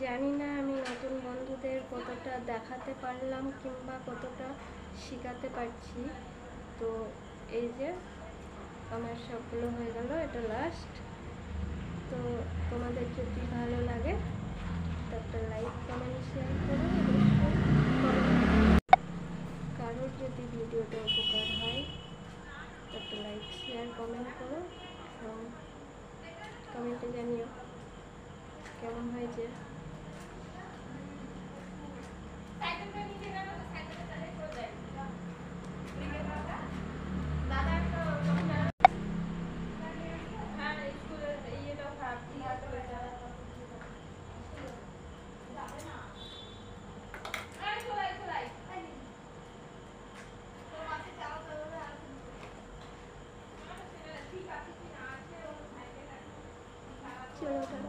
জানি না আমি নতুন বন্ধুদের কতটা দেখাতে পারলাম কিংবা কতটা শেখাতে পারছি। তো এই যে আমার সবগুলো হয়ে গেল, এটা লাস্ট। তো তোমাদের যদি ভালো লাগে তো একটা লাইক কমেন্ট শেয়ার করো। কারোর যদি ভিডিওটা উপকার হয় তো একটা লাইক শেয়ার কমেন্ট করো এবং কমেন্টে জানিও কেমন হয়েছে। চলো।